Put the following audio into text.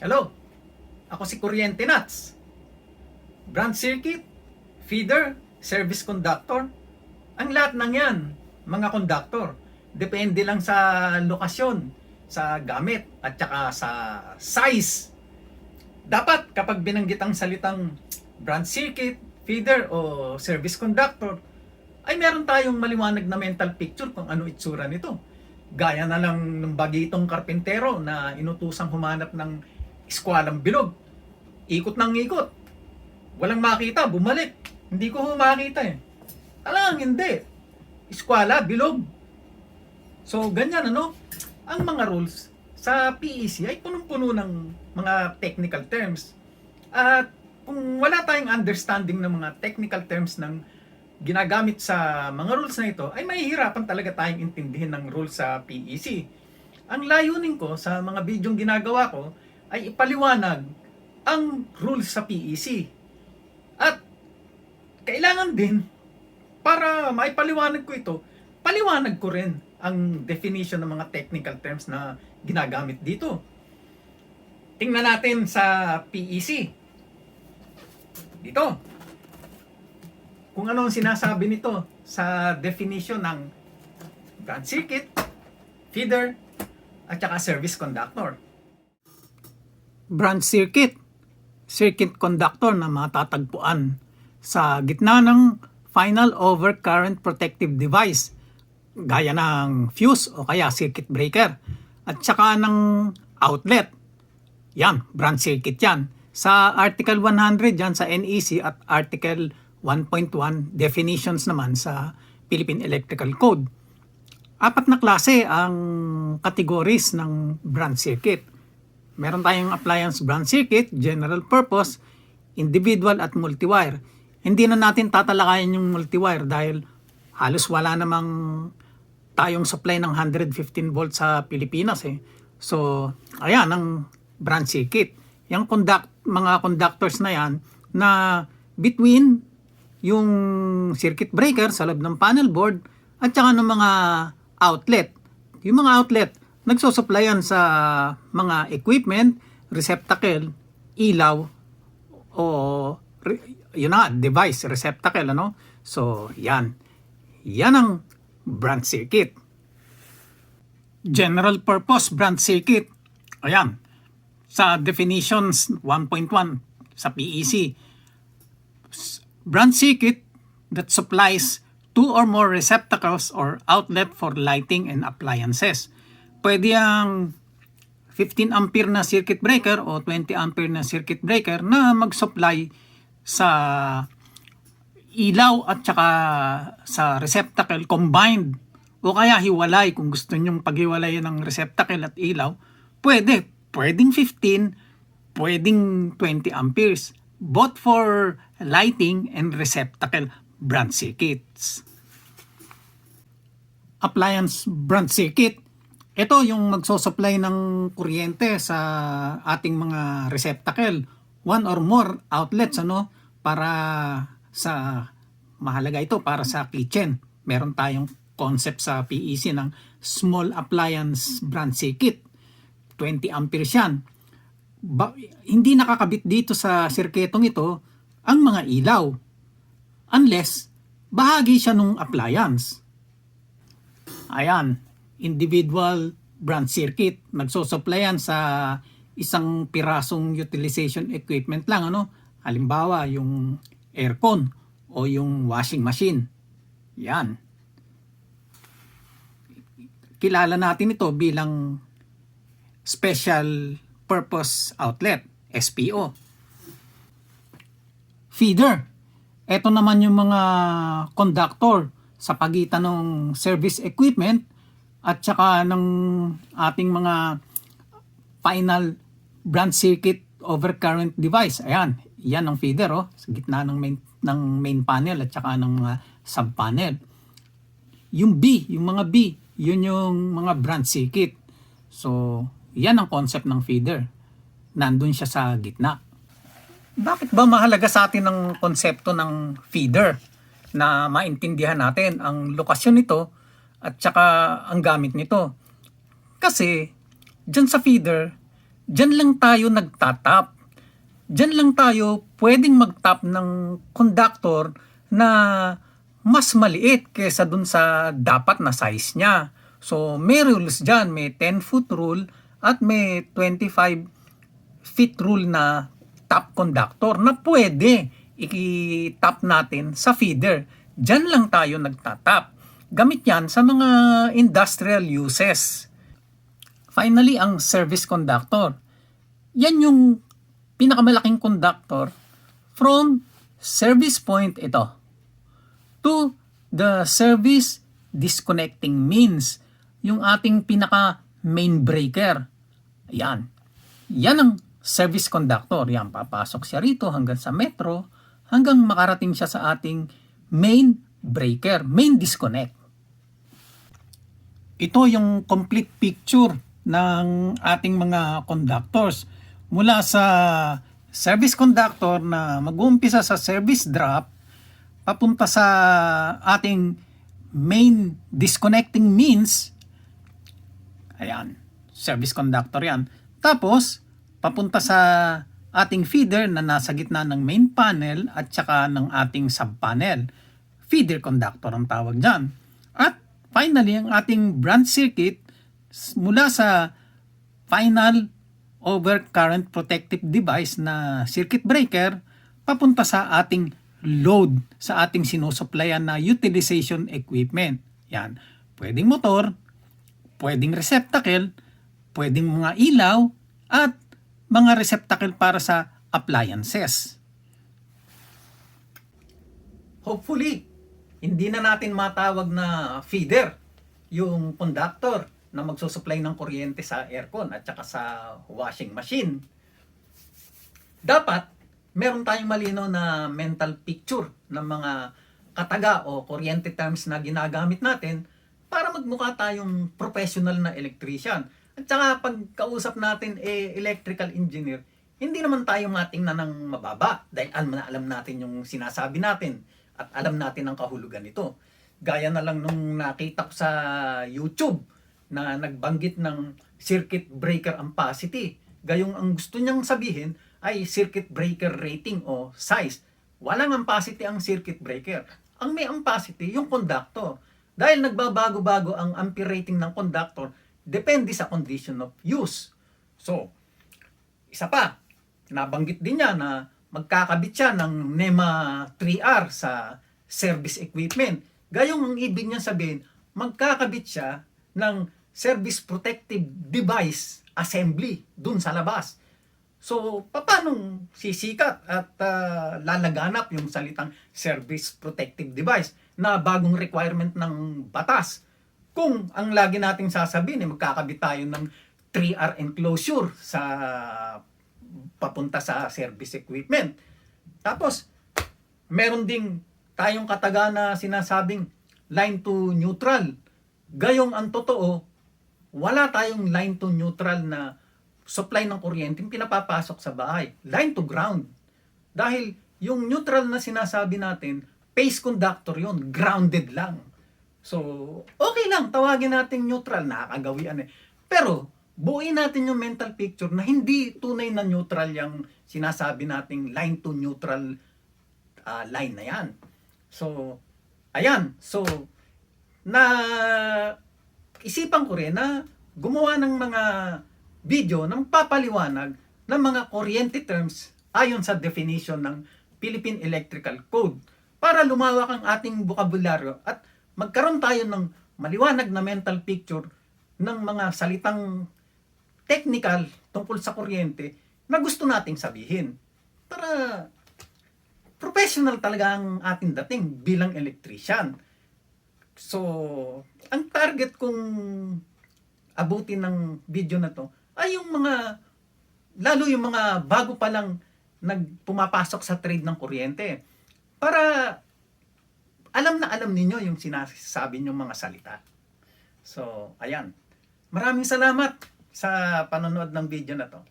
Hello, ako si Kuryente Nuts. Branch circuit, feeder, service conductor. Ang lahat ng yan, mga conductor. Depende lang sa lokasyon, sa gamit, at saka sa size. Dapat kapag binanggit ang salitang branch circuit, feeder, o service conductor, ay meron tayong maliwanag na mental picture kung ano itsura nito. Gaya na lang ng bagitong karpintero na inutusang humanap ng eskwalang bilog. Ikot ng ikot. Walang makita, bumalik. Hindi ko makita eh. Alang, hindi. Eskwala, bilog. So, ganyan ano. Ang mga rules sa PEC ay punong-puno ng mga technical terms. At kung wala tayong understanding ng mga technical terms ng ginagamit sa mga rules na ito, ay mahihirapan talaga tayong intindihin ng rules sa PEC. Ang layunin ko sa mga bidyong ginagawa ko ay ipaliwanag ang rules sa PEC. At kailangan din, para maipaliwanag ko ito, paliwanag ko rin ang definition ng mga technical terms na ginagamit dito. Tingnan natin sa PEC. Dito. Kung ano ang sinasabi nito sa definition ng branch circuit, feeder, at saka service conductor. Branch circuit, circuit conductor na matatagpuan sa gitna ng final overcurrent protective device gaya ng fuse o kaya circuit breaker at saka ng outlet. Yan, branch circuit yan. Sa Article 100 yan sa NEC at Article 1.1 definitions naman sa Philippine Electrical Code. Apat na klase ang categories ng branch circuit. Meron tayong appliance branch circuit, general purpose, individual at multiwire. Hindi na natin tatalakayin yung multiwire dahil halos wala namang tayong supply ng 115 volts sa Pilipinas eh. So, ayan ang branch circuit. Yung mga conductors na yan na between yung circuit breaker sa loob ng panel board at saka ng mga outlet. Yung mga outlet, nagsusupplyan sa mga equipment, receptacle, ilaw, o yun na, device, receptacle, ano? So, yan. Yan ang branch circuit. General purpose branch circuit. Ayan. Sa definitions 1.1 sa PEC, branch circuit that supplies two or more receptacles or outlet for lighting and appliances. Pwede ang 15 ampere na circuit breaker o 20 ampere na circuit breaker na mag-supply sa ilaw at saka sa receptacle combined o kaya hiwalay. Kung gusto nyong paghiwalayan ng receptacle at ilaw, pwedeng 15, pwedeng 20 amperes. Both for lighting and receptacle branch circuits. Appliance branch circuit. Ito yung magsusupply ng kuryente sa ating mga receptacle. One or more outlets para sa mahalaga ito para sa kitchen. Meron tayong concept sa PEC ng small appliance branch circuit. 20 amperes yan. Hindi nakakabit dito sa sirketong ito ang mga ilaw unless bahagi siya ng appliance. Ayan, individual branch circuit. Nagsusupplyan sa isang pirasong utilization equipment lang. Halimbawa, yung aircon o yung washing machine. Yan. Kilala natin ito bilang special purpose outlet, SPO. Feeder. Ito naman yung mga conductor sa pagitan ng service equipment at saka ng ating mga final branch circuit overcurrent device. Ayan, yan ang feeder sa gitna ng main panel at saka ng mga sub-panel. Yung mga B, yun yung mga branch circuit. So, yan ang concept ng feeder. Nandun siya sa gitna. Bakit ba mahalaga sa atin ang konsepto ng feeder na maintindihan natin ang lokasyon nito at saka ang gamit nito? Kasi dyan sa feeder, Diyan lang tayo nagtatap. Diyan lang tayo pwedeng mag-tap ng conductor na mas maliit kaysa dun sa dapat na size niya. So, may rules dyan. May 10-foot rule at may 25-feet rule na tap conductor na pwede i-tap natin sa feeder. Diyan lang tayo nagtatap. Gamit yan sa mga industrial uses. Finally, ang service conductor. Yan yung pinakamalaking conductor from service point ito to the service disconnecting means, yung ating pinaka main breaker. Yan. Yan ang service conductor. Yan, papasok siya rito hanggang sa metro, hanggang makarating siya sa ating main breaker, main disconnect. Ito yung complete picture ng ating mga conductors. Mula sa service conductor na mag-uumpisa sa service drop, papunta sa ating main disconnecting means, ayan, service conductor yan. Tapos, papunta sa ating feeder na nasa gitna ng main panel at saka ng ating sub-panel. Feeder conductor ang tawag dyan. At finally, ang ating branch circuit mula sa final overcurrent protective device na circuit breaker papunta sa ating load, sa ating sinusuplayan na utilization equipment. Yan. Pwedeng motor, pwedeng receptacle, pwedeng mga ilaw, at mga receptacle para sa appliances. Hopefully, hindi na natin matawag na feeder yung conductor na magsusupply ng kuryente sa aircon at saka sa washing machine. Dapat, meron tayong malinaw na mental picture ng mga kataga o kuryente terms na ginagamit natin para magmukha tayong professional na electrician. At saka pagkausap natin electrical engineer, hindi naman tayo matingnan ng mababa dahil alam natin yung sinasabi natin at alam natin ang kahulugan nito. Gaya na lang nung nakita ko sa YouTube na nagbanggit ng circuit breaker ampacity. Gayong ang gusto niyang sabihin ay circuit breaker rating o size. Walang ampacity ang circuit breaker. Ang may ampacity, yung conductor. Dahil nagbabago-bago ang ampere rating ng conductor, depende sa condition of use. So, isa pa, nabanggit din niya na magkakabit siya ng NEMA 3R sa service equipment. Gayong ang ibig niya sabihin, magkakabit siya ng service protective device assembly dun sa labas. So, paano sisikat at lalaganap yung salitang service protective device na bagong requirement ng batas? Kung ang lagi nating sasabihin, magkakabit tayo ng 3R enclosure sa papunta sa service equipment. Tapos, meron ding tayong kataga na sinasabing line to neutral. Gayong ang totoo, wala tayong line to neutral na supply ng kuryente pinapapasok sa bahay. Line to ground. Dahil yung neutral na sinasabi natin, phase conductor yon, grounded lang. So, okay lang, tawagin natin neutral, nakakagawian eh. Pero, buuin natin yung mental picture na hindi tunay na neutral yung sinasabi nating line to neutral line na yan. So, ayan. So, isipan ko rin na gumawa ng mga video na magpapaliwanag ng mga kuryente terms ayon sa definition ng Philippine Electrical Code para lumawak ang ating bokabularyo at magkaroon tayo ng maliwanag na mental picture ng mga salitang technical tungkol sa kuryente na gusto nating sabihin. Para professional talaga ang ating dating bilang electrician. So, ang target kong abutin ng video na to ay yung mga, lalo yung mga bago pa lang pumapasok sa trade ng kuryente. Para alam na alam ninyo yung sinasabi nyong mga salita. So, ayan. Maraming salamat sa panonood ng video na to.